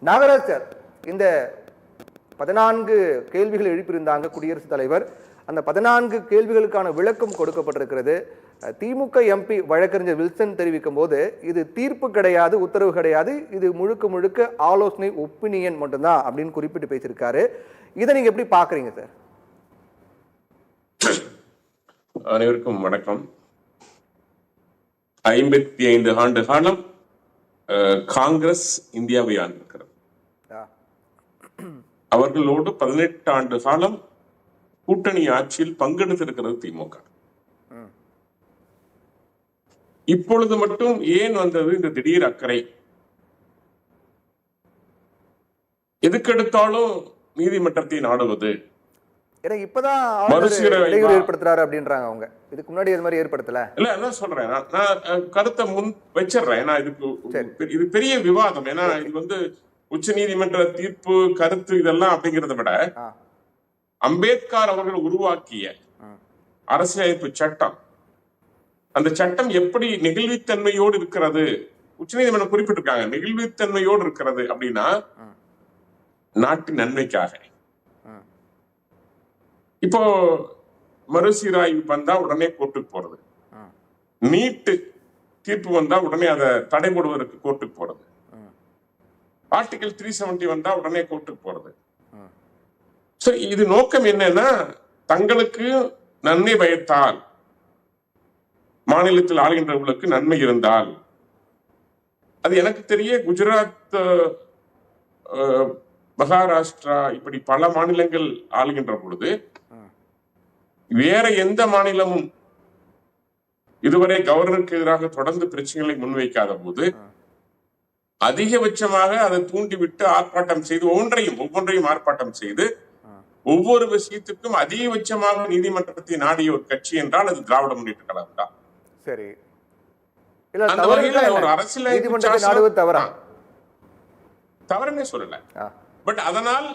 Nagaraj sir, இந்த 14 கேள்விகள் எழுப்பியிருந்தாங்க குடியரசுத் தலைவர். அந்த 14 கேள்விகளுக்கான விளக்கம் கொடுக்கப்பட்டிருக்கிறது. திமுக எம்பி வழக்கறிஞர் வில்சன் தெரிவிக்கும் போது இது தீர்ப்பு கிடையாது, உத்தரவு கிடையாது, இது முழுக்க முழுக்க ஆலோசனை, ஒப்பீனியன் மட்டும்தான் அப்படின்னு குறிப்பிட்டு பேசியிருக்காரு. இதை நீங்க எப்படி பாக்குறீங்க சார்? அனைவருக்கும் வணக்கம். 55 ஆண்டு காலம் காங்கிரஸ் இந்தியாவை ஆண்டிருக்கிறது. அவர்களோடு 18 ஆண்டு காலம் கூட்டணி ஆட்சியில் பங்கெடுத்திருக்கிறது திமுக. இப்பொழுது மட்டும் ஏன் வந்தது இந்த திடீர் அக்கறை? எதுக்கெடுத்தாலும் நீதிமன்றத்தை நாடுவது, இப்பதான் ஏற்படுத்துறாரு அப்படின்றாங்க அவங்க. இதுக்கு முன்னாடி இது மாதிரி ஏற்படுத்தல. இல்ல என்ன சொல்றேன், நான் கருத்தை முன் வச்சிடுறேன். ஏன்னா இது பெரிய விவாதம். ஏன்னா இது உச்ச நீதிமன்ற தீர்ப்பு, கருத்து இதெல்லாம் அப்படிங்கறத விட அம்பேத்கர் அவர்கள் உருவாக்கிய அரசியலமைப்பு சட்டம், அந்த சட்டம் எப்படி நெகிழ்வுத்தன்மையோடு இருக்கிறது, உச்ச நீதிமன்றம் குறிப்பிட்டிருக்காங்க. நெகிழ்வுத்தன்மையோடு இருக்கிறது அப்படின்னா நாட்டின் நன்மைக்காக. இப்போ மறுசீராய்வு வந்தா உடனே கோர்ட்டுக்கு போறது, நீட்டு தீர்ப்பு வந்தா உடனே அதை தடை போடுவதற்கு கோர்ட்டுக்கு போறது, ஆர்டிகல் 370 வந்தா உடனே கோர்ட்டுக்கு போறது. இது நோக்கம் என்னன்னா, தங்களுக்கு நன்மை பயத்தால், மாநிலத்தில் ஆளுகின்றவர்களுக்கு நன்மை இருந்தால், அது எனக்கு தெரிய குஜராத், மகாராஷ்டிரா இப்படி பல மாநிலங்கள் ஆளுகின்ற பொழுது வேற எந்த மாநிலமும் இதுவரை கவர்னருக்கு எதிராக தொடர்ந்து பிரச்சனைகளை முன்வைக்காத போது அதிகபட்சமாக அதை தூண்டிவிட்டு ஆர்ப்பாட்டம் செய்து ஒவ்வொன்றையும் ஆர்ப்பாட்டம் செய்து ஒவ்வொரு விஷயத்துக்கும் அதிகபட்சமாக நீதிமன்றத்தை நாடிய ஒரு கட்சி என்றால் அது திராவிட முன்னேற்ற கழகம் தான். சரி, அந்த வகையில ஒரு அரசியல் தவறுமே சொல்லல. பட் அதனால்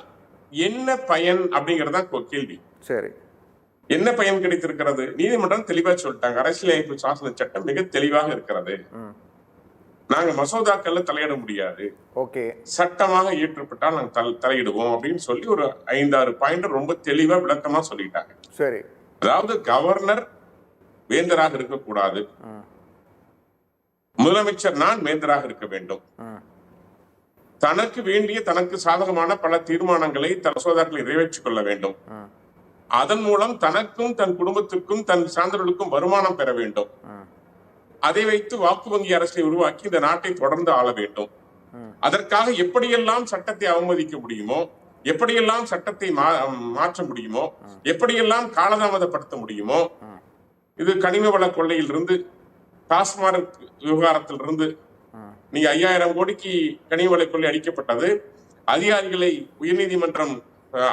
என்ன பயன் அப்படிங்கறதா கேள்வி. சரி, என்ன பயன் கிடைத்திருக்கிறது? நீதிமன்றம் தெளிவா சொல்லிட்டாங்க, அரசியலமைப்பு சாசன சட்டம் மிக தெளிவாக இருக்கிறது, நாங்க மசோதாக்கள்ல தலையிட முடியாது, சட்டமாக இயற்றப்பட்டால் நாங்க தலையிடுவோம் அப்படின்னு சொல்லி ஒரு 5-6 பாயிண்ட் ரொம்ப தெளிவா விளக்கமா சொல்லிட்டாங்க. சரி, அதாவது கவர்னர் வேந்தராக இருக்கக்கூடாது, முதலமைச்சர் நான் வேந்தராக இருக்க வேண்டும், தனக்கு வேண்டிய தனக்கு சாதகமான பல தீர்மானங்களை மசோதாக்களை நிறைவேற்றிக் கொள்ள வேண்டும், அதன் மூலம் தனக்கும் தன் குடும்பத்திற்கும் தன் சார்ந்தவர்களுக்கும் வருமானம் பெற வேண்டும், அதை வைத்து வாக்கு வங்கி அரசை உருவாக்கி இந்த நாட்டை தொடர்ந்து ஆள வேண்டும், அதற்காக எப்படியெல்லாம் சட்டத்தை அவமதிக்க முடியுமோ, எப்படியெல்லாம் சட்டத்தை மாற்ற முடியுமோ, எப்படியெல்லாம் காலதாமதப்படுத்த முடியுமோ, இது கனிம வள கொள்ளையில் இருந்து, டாஸ்மாக் விவகாரத்திலிருந்து, நீங்க 5000 கோடிக்கு கனிம வள கொள்ளை அடிக்கப்பட்டது, அதிகாரிகளை உயர்நீதிமன்றம்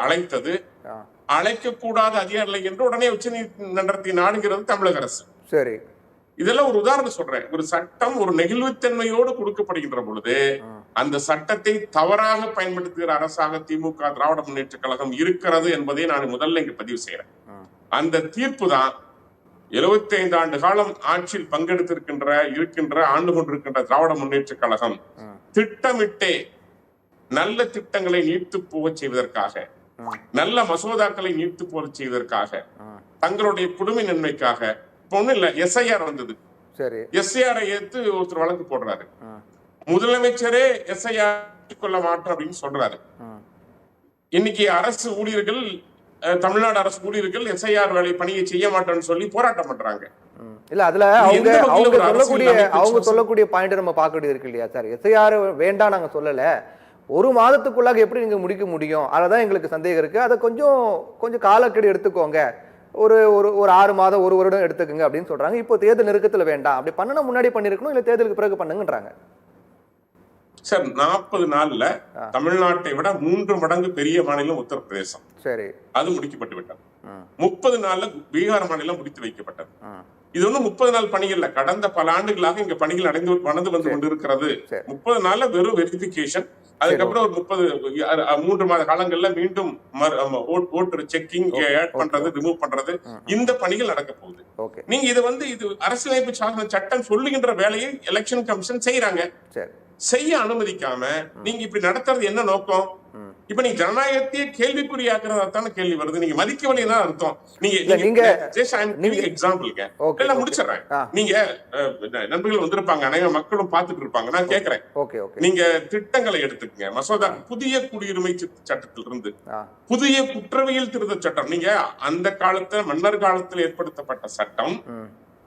அழைத்தது, அழைக்கக்கூடாத அதிகாரிகளை என்று உடனே உச்ச நீதிமன்றத்தை நாடுகிறது தமிழக அரசு. சரி, இதெல்லாம் ஒரு உதாரணம் சொல்றேன். ஒரு சட்டம் ஒரு நெகிழ்வுத்தன்மையோடு கொடுக்கப்படுகின்ற பொழுது அந்த சட்டத்தை தவறாக பயன்படுத்துகிற அரசாக திமுக, திராவிட முன்னேற்ற கழகம் இருக்கிறது என்பதை நான் முதல்ல இங்க பதிவு செய்யறேன். அந்த தீர்ப்பு தான் 75 ஆண்டு காலம் ஆட்சியில் பங்கெடுத்திருக்கின்ற ஆண்டு கொண்டிருக்கின்ற திராவிட முன்னேற்ற கழகம் திட்டமிட்டே நல்ல திட்டங்களை நீர்த்து போக செய்வதற்காக, நல்ல மசோதாக்களை நீர்த்து போக செய்வதற்காக, தங்களுடைய குடும்ப நன்மைக்காக, ஒண்ணும் இல்ல, எஸ்ஐஆர் வந்தது. எஸ்ஐஆர் ஏத்து ஒருத்தர் வழக்கு போடுறாரு, முதலமைச்சரே எஸ்ஐஆர் கொள்ள மாட்டோம் அப்படின்னு சொல்றாரு. இன்னைக்கு அரசு ஊழியர்கள், தமிழ்நாடு அரசு ஊழியர்கள் எஸ்ஐஆர் வேலை பணியை செய்ய மாட்டோம்னு சொல்லி போராட்டம் பண்றாங்க. இல்ல அதுல அவங்க சொல்லக்கூடிய பாயிண்ட் நம்ம பார்க்க வேண்டியது இருக்கு இல்லையா சார்? எஸ்ஐஆர் வேண்டாம் நாங்க சொல்லல, 1 மாதத்துக்குள்ளாக எப்படி நீங்க முடிக்க முடியும், அததான் எங்களுக்கு சந்தேகம் இருக்கு. அதை கொஞ்சம் காலக்கெடு எடுத்துக்கோங்க, ஒரு 6 மாதம் 1 வருடம் எடுத்துக்கோங்க அப்படின்னு சொல்றாங்க. இப்போ தேர்தல் நெருக்கத்துல வேண்டாம், அப்படி பண்ணணும் முன்னாடி பண்ணிருக்கணும், இல்ல தேர்தலுக்கு பிறகு பண்ணுங்கன்றாங்க. சார், 40 நாள்ல தமிழ்நாட்டை விட 3 மடங்கு பெரிய மாநிலம் உத்தரப்பிரதேசம். சரி, அது முடிக்கப்பட்டு விட்டது. 30 நாள்ல பீகார் மாநிலம் முடித்து வைக்கப்பட்டது. இது ஒன்னும் 30 நாள் பணிகள்ல, கடந்த பல ஆண்டுகளாக இங்க பணிகள் நடந்து வந்து கொண்டிருக்கிறது. 30 நாள்ல வெறும் வெரிபிகேஷன், அதுக்கப்புறம் ஒரு 3 மாத காலங்கள்ல மீண்டும் ஓட்டர் செக்கிங், ஆட் பண்றது, ரிமூவ் பண்றது, இந்த பணிகள் நடக்க போகுது. நீங்க இது அரசியலமைப்பு சாசன சட்டம் சொல்லுகின்ற வேலையை எலெக்ஷன் கமிஷன் செய்யறாங்க. செய்ய அனுமதிக்காம நீங்க இப்படி நடத்துறது என்ன நோக்கம்? இப்ப நீங்க ஜனநாயகத்தையே கேள்விக்குறியாக்குறதா தானே கேள்வி வருது. நீங்க மதிக்கவில்லை தான் அர்த்தம். எக்ஸாம்பிளுங்க எல்லாம் முடிச்சிடறேன். நீங்க நண்பர்கள் வந்திருப்பாங்க, அநேக மக்களும் பார்த்துட்டு இருப்பாங்க. நான் கேட்கிறேன், நீங்க திட்டங்களை எடுத்துக்கங்க. மசோதா புதிய குடியுரிமை சட்டத்திலிருந்து புதிய குற்றவியல் திருத்த சட்டம், நீங்க அந்த காலத்துல மன்னர் காலத்தில் ஏற்படுத்தப்பட்ட சட்டம்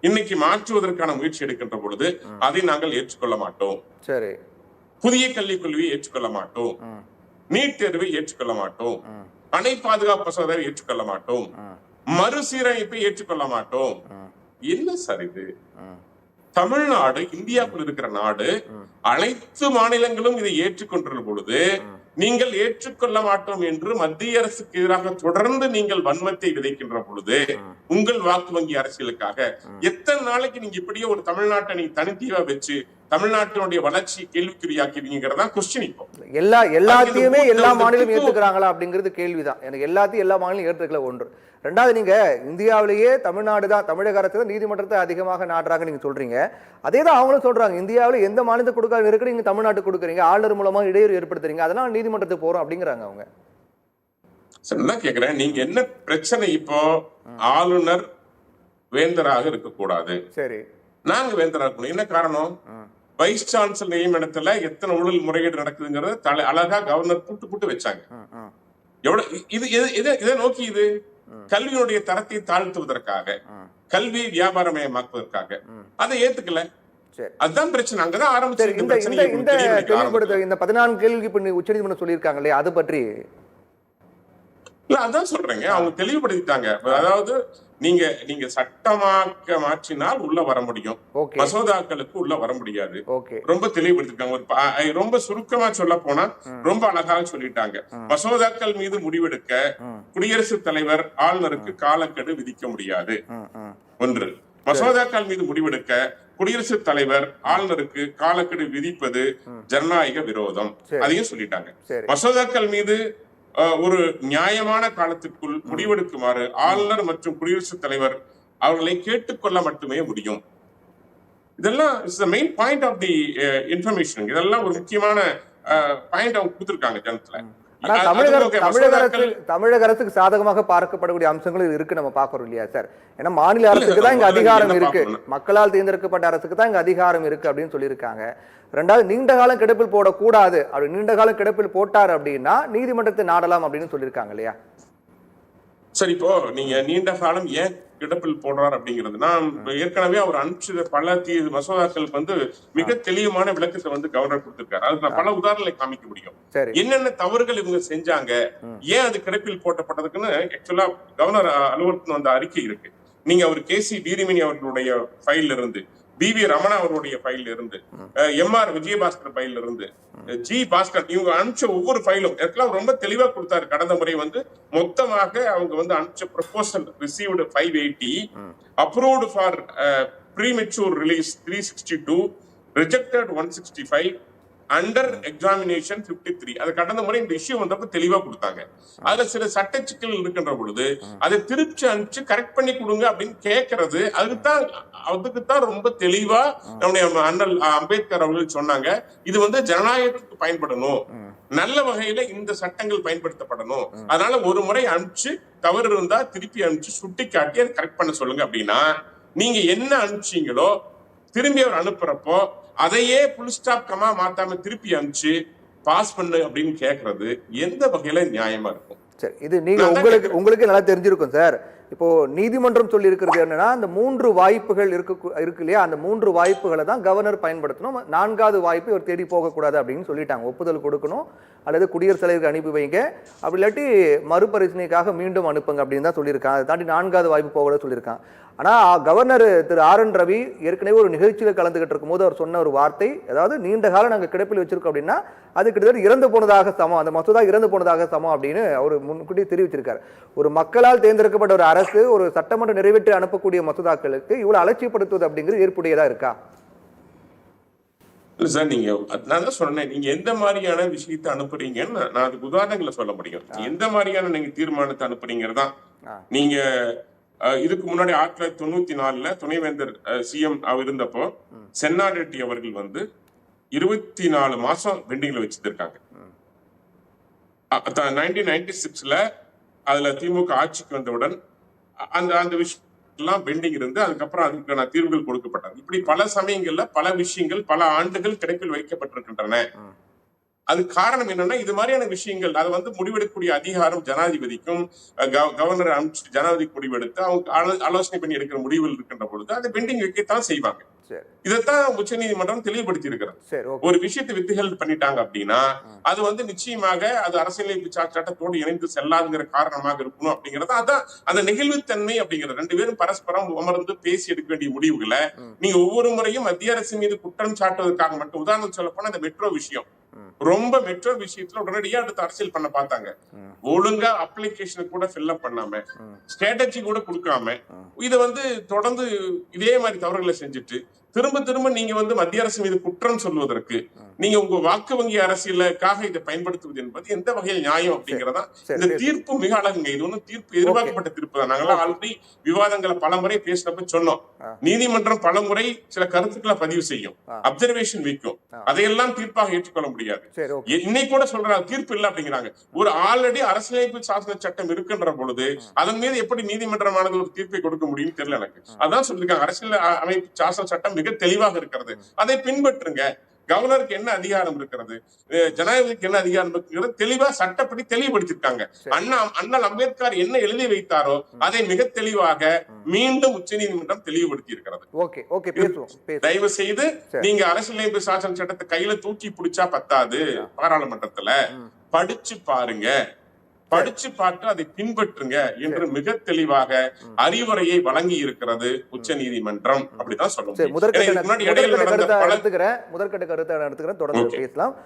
இன்னைக்கு மாற்றுவதற்கான முயற்சி எடுக்கின்ற பொழுது அதை நாங்கள் ஏற்றுக்கொள்ள மாட்டோம். சரி, புதிய கல்விக் கொள்கையை ஏற்றுக்கொள்ள மாட்டோம், நீட் தேர்வை ஏற்றுக்கொள்ள மாட்டோம், அணை பாதுகாப்பு மசோதாவை ஏற்றுக்கொள்ள மாட்டோம், மறுசீரமைப்பை ஏற்றுக்கொள்ள மாட்டோம். என்ன சார் இது? தமிழ்நாடு இந்தியாவுக்குள் இருக்கிற நாடு, அனைத்து மாநிலங்களும் இதை ஏற்றுக்கொண்டுள்ள பொழுது நீங்கள் ஏற்றுக்கொள்ள மாட்டோம் என்று மத்திய அரசுக்கு எதிராக தொடர்ந்து நீங்கள் வன்மத்தை விதைக்கின்ற பொழுது உங்கள் வாக்கு வங்கி அரசியலுக்காக எத்தனை நாளைக்கு நீங்க இப்படியே ஒரு தமிழ்நாட்டை நீங்க தனித்தீவா வச்சு தமிழ்நாட்டினுடைய வளர்ச்சி கேள்விக்குறியாக்கிறீங்கிறதா கொஸ்டின். இப்போ எல்லாத்தையுமே எல்லா மாநிலம் ஏற்றுக்கிறாங்களா அப்படிங்கிறது கேள்விதான். எனக்கு எல்லாத்தையும் எல்லா மாநிலம் ஏற்றுக்கல ஒன்று. ரெண்டாவது, நீங்க இந்தியாவிலேயே தமிழ்நாடு தான், தமிழக அரசு தான் நீதிமன்றத்தை அதிகமாக நாடுறாங்க நீங்க சொல்றீங்க. அதே தான் அவங்களும் சொல்றாங்க. இந்தியாவில் எந்த மாநிலத்துக்கு கொடுக்காத நெருக்கடி நீங்க தமிழ்நாட்டுக்கு கொடுக்குறீங்க, ஆளுநர் மூலமா இடையூறு ஏற்படுத்துறீங்க, அதனால நீதிமன்றத்துக்கு போறோம் அப்படிங்கிறாங்க அவங்க. என்ன கேக்குறேன், நீங்க என்ன பிரச்சனை? இப்போ ஆளுநர் வேந்தராக இருக்கக்கூடாது, சரி, நாங்க வேந்தராக இருக்கணும். என்ன காரணம்? வைஸ் சான்சலர் நியமனத்துல எத்தனை ஊழல் முறைகேடு நடக்குதுங்கிறத அழகா கவர்னர் புட்டு வச்சாங்க. எவ்வளவு இதை நோக்கி இது கல்வியினுடைய தரத்தை தாழ்த்துவதற்காக, கல்வி வியாபாரமயமாக்குவதற்காக அதை ஏத்துக்கல. அதுதான் பிரச்சனை. அங்கதான் ஆரம்பிச்சு இந்த 14 கேள்வி உச்சநீதிமன்றம் சொல்லியிருக்காங்க இல்லையா, அது பற்றி இல்ல அதான் சொல்றேங்க, அவங்க தெளிவுபடுத்திட்டாங்க. அதாவது நீங்க சட்டமாக்க மாற்றினால் உள்ள வர முடியும், மசோதாக்களுக்கு உள்ள வர முடியாது. ரொம்ப தெளிவுபடுத்திருக்காங்க. ரொம்ப சுருக்கமா சொல்ல போனா ரொம்ப அழகாக சொல்லிட்டாங்க. மசோதாக்கள் மீது முடிவெடுக்க குடியரசுத் தலைவர் ஆளுநருக்கு காலக்கெடு விதிக்க முடியாது. ஒன்று, மசோதாக்கள் மீது முடிவெடுக்க குடியரசுத் தலைவர் ஆளுநருக்கு காலக்கெடு விதிப்பது ஜனநாயக விரோதம். அதையும் சொல்லிட்டாங்க. மசோதாக்கள் மீது ஒரு நியாயமான காலத்திற்குள் முடிவெடுக்குமாறு ஆளுநர் மற்றும் குடியரசுத் தலைவர் அவர்களை கேட்டுக்கொள்ள மட்டுமே முடியும். இதெல்லாம் main point of the information. இதெல்லாம் ஒரு முக்கியமான பாயிண்ட் அவங்க கொடுத்திருக்காங்க ஜனத்துல. தமிழக அரசுக்கு சாதகமாக பார்க்கப்படக்கூடிய அம்சங்கள் இருக்கு, நம்ம பாக்குறோம் இல்லையா சார்? ஏன்னா மாநில அரசுக்கு தான் இங்க அதிகாரம் இருக்கு, மக்களால் தேர்ந்தெடுக்கப்பட்ட அரசுக்கு தான் இங்க அதிகாரம் இருக்கு அப்படின்னு சொல்லியிருக்காங்க. ரெண்டாவது, நீண்ட காலம் கிடப்பில் போடக்கூடாது, அப்படி நீண்ட காலம் கிடப்பில் போட்டார் அப்படின்னா நீதிமன்றத்தை நாடலாம் அப்படின்னு சொல்லியிருக்காங்க இல்லையா? சரி, இப்போ நீங்க நீண்ட காலம் ஏன் கிடப்பில் போடுறார் அப்படிங்கிறதுனா, ஏற்கனவே அவர் அனுப்பிச்ச பல மசோதாக்களுக்கு மிக தெளிவான விளக்கத்தை கவர்னர் கொடுத்திருக்காரு. அதுக்கு நான் பல உதாரணங்களை காமிக்க முடியும். என்னென்ன தவறுகள் இவங்க செஞ்சாங்க, ஏன் அது கிடப்பில் போட்டப்பட்டதுக்குன்னு ஆக்சுவலா கவர்னர் அலுவலகத்துல வந்த அறிக்கை இருக்கு. நீங்க அவர் KC வீரமணி அவர்களுடைய ஃபைல்ல இருந்து, BV ரமணா அவருடைய ஃபைல்ல இருந்து, MR விஜயபாஸ்கர் ஃபைல்ல இருந்து, G பாஸ்கர், இவங்க அனுப்பிச்ச ஒவ்வொரு ஃபைலும் ரொம்ப தெளிவா கொடுத்தாரு. கடந்த முறை மொத்தமாக அவங்க அனுப்பிச்ச proposal received 580, approved for premature release 362, rejected 165, under examination 53. அது கடந்த முறை இந்த இஷ்யூ வந்தப்ப தெளிவா கொடுத்தாங்க. அதுல சில சட்ட சிக்கல் இருக்கின்ற பொழுது அதை திருப்பி அனுப்பிச்சு கரெக்ட் பண்ணி கொடுங்க அப்படின்னு கேட்கறது, அதுக்குத்தான் ரொம்ப தெளிவா நம்முடைய அண்ணல் அம்பேத்கர் அவர்கள் சொன்னாங்க. இது ஜனநாயகத்துக்கு பயன்படணும், நல்ல வகையில இந்த சட்டங்கள் பயன்படுத்தப்படணும். அதனால ஒரு முறை அனுப்பிச்சு தவறு இருந்தா திருப்பி அனுப்பிச்சு சுட்டி காட்டி அதை கரெக்ட் பண்ண சொல்லுங்க. அப்படின்னா நீங்க என்ன அனுப்பிச்சீங்களோ திரும்பி அவர் அனுப்புறப்போ அதையே புல் ஸ்டாப் கமா மாத்தாம திருப்பி அனுப்பிச்சு பாஸ் பண்ணு அப்படின்னு கேட்கறது எந்த வகையில நியாயமா இருக்கும்? சரி, இது நீங்க உங்களுக்கு நல்லா தெரிஞ்சிருக்கும் சார். இப்போ நீதிமன்றம் சொல்லி இருக்கிறது என்னன்னா, அந்த 3 வாய்ப்புகள் இருக்கு இல்லையா, அந்த 3 வாய்ப்புகளை தான் கவர்னர் பயன்படுத்தணும், 4வது வாய்ப்பு இவர் தேடி போகக்கூடாது அப்படின்னு சொல்லிட்டாங்க. ஒப்புதல் கொடுக்கணும் அல்லது குடியரசுத் தலைவருக்கு அனுப்பி வைங்க, அப்படி இல்லாட்டி மறுபரிசீலனைக்காக மீண்டும் அனுப்புங்க அப்படின்னு தான் சொல்லியிருக்காங்க. அதை தாண்டி 4வது வாய்ப்பு போக சொல்லியிருக்காங்க. ஆனால் கவர்னர் திரு RN ரவி ஏற்கனவே ஒரு நிகழ்ச்சியில் கலந்துகிட்டு இருக்கும் போது அவர் சொன்ன ஒரு வார்த்தை, அதாவது நீண்ட காலம் நாங்கள் கிடப்பில் வச்சிருக்கோம் அப்படின்னா அது கிட்டத்தட்ட இறந்து போனதாக சமம், அந்த மசோதா இறந்து போனதாக சமம் அப்படின்னு அவர் முன்கூட்டியே தெரிவிச்சிருக்காரு. ஒரு மக்களால் தேர்ந்தெடுக்கப்பட்ட ஒரு அரசு ஒரு சட்டமன்ற நிறைவேற்றி அனுப்பக்கூடிய மசோதாக்களுக்கு இவ்வளவு அலட்சியப்படுத்துவது அப்படிங்கிறது ஏற்புடையதா இருக்கா? இல்ல சார், நான் தான் சொன்னேன், நீங்க எந்த மாதிரியான விஷயத்தை அனுப்புறீங்கன்னு நான் அதுக்கு உதாரணங்களை சொல்ல முடியும். எந்த மாதிரியான நீங்க தீர்மானத்தை அனுப்புறீங்கிறதா. நீங்க இதுக்கு முன்னாடி 1994 துணைவேந்தர் CM அவர் இருந்தப்போ சென்னாரெட்டி அவர்கள் 24 மாசம் பெண்டிங்ல வச்சிருக்காங்க. 1996ல அதுல திமுக ஆட்சிக்கு வந்தவுடன் அந்த விஷயம் எல்லாம் பெண்டிங் இருந்து அதுக்கப்புறம் அதுக்கான தீர்வுகள் கொடுக்கப்பட்டது. இப்படி பல சமயங்கள்ல பல விஷயங்கள் பல ஆண்டுகள் கிடைப்பில் வைக்கப்பட்டிருக்கின்றன. அது காரணம் என்னன்னா, இது மாதிரியான விஷயங்கள் அதை முடிவெடுக்கக்கூடிய அதிகாரம் ஜனாதிபதிக்கும், கவர்னர் அனுப்பிச்சு ஜனாதிபதி முடிவெடுத்து அவங்க ஆலோசனை பண்ணி எடுக்கிற முடிவுகள் இருக்கின்ற பொழுது அதை பெண்டிங் வைக்கத்தான் செய்வாங்க. இதைத்தான் உச்ச நீதிமன்றம் தெளிவுபடுத்தி இருக்கிறது. ஒரு விஷயத்தை வித்துகள் பண்ணிட்டாங்க அப்படின்னா அது நிச்சயமாக அது அரசியலமைப்பு சட்டத்தோடு இணைந்து செல்லாதுங்கிற காரணமாக இருக்கணும் அப்படிங்கறது. அதான் அந்த நெகிழ்வுத்தன்மை அப்படிங்கிறது. ரெண்டு பேரும் பரஸ்பரம் அமர்ந்து பேசி எடுக்க வேண்டிய முடிவுகளை நீங்க ஒவ்வொரு முறையும் மத்திய அரசு மீது குற்றம் சாட்டுவதற்காக மட்டும், உதாரணம் சொல்ல போனா இந்த மெட்ரோ விஷயம், ரொம்ப மெட்ரோ விஷயத்துல உடனடியா அடுத்து அரசியல் பண்ண பார்த்தாங்க. ஒழுங்கா அப்ளிகேஷன் கூட ஃபில் அப் பண்ணாம, ஸ்ட்ராட்டஜி கூட கொடுக்காம இதை தொடர்ந்து இதே மாதிரி தவறுகளை செஞ்சுட்டு திரும்ப திரும்ப நீங்க மத்திய அரசு மீது குற்றம் சொல்வதற்கு நீங்க உங்க வாக்கு வங்கி அரசியலுக்காக இதை பயன்படுத்துவது என்பது எந்த வகையில் நியாயம் அப்படிங்கறதா. இந்த தீர்ப்பு மிக அழகுங்க. இது தீர்ப்பு எதிர்பார்க்கப்பட்ட தீர்ப்பு தான். நாங்கெல்லாம் ஆல்ரெடி விவாதங்களை பல முறை பேசினப்ப சொன்னோம். நீதிமன்றம் பல முறை சில கருத்துக்களை பதிவு செய்யும், அப்சர்வேஷன் வைக்கும், அதையெல்லாம் தீர்ப்பாக ஏற்றுக்கொள்ள முடியாது. இன்னைக்கு கூட சொல்றாங்க தீர்ப்பு இல்லை அப்படிங்கிறாங்க. ஒரு ஆல்ரெடி அரசியலமைப்பு சாசன சட்டம் இருக்கின்ற பொழுது அதன் மீது எப்படி நீதிமன்றமானது ஒரு தீர்ப்பை கொடுக்க முடியும்னு தெரியல எனக்கு. அதான் சொல்லிருக்காங்க, அரசியல் அமைப்பு சாசன சட்டம் மிக தெளிவாக இருக்கிறது, அதை பின்பற்றுங்க. கவர்னருக்கு என்ன அதிகாரம் இருக்கிறது, ஜனாதிபதிக்கு என்ன அதிகாரம் இருக்கிறது, தெளிவா சட்டப்படி தெளிவுபடுத்திருக்காங்க. அண்ணல் அம்பேத்கர் என்ன எழுதி வைத்தாரோ அதை மிக தெளிவாக மீண்டும் உச்ச நீதிமன்றம் தெளிவுபடுத்தி இருக்கிறது. தயவு செய்து நீங்க அரசியலமைப்பு சாசன சட்டத்தை கையில தூக்கி பிடிச்சா பத்தாது, பாராளுமன்றத்துல படிச்சு பாருங்க, படிச்சு பார்த்து அதை பின்பற்றுங்க என்று மிக தெளிவாக அறிவுரையை வழங்கி இருக்கிறது உச்ச நீதிமன்றம். அப்படிதான் சொல்ல முடியும். முதற்கட்ட கருத்தை எடுத்துக்கிறேன், தொடர்ந்து பேசலாம்.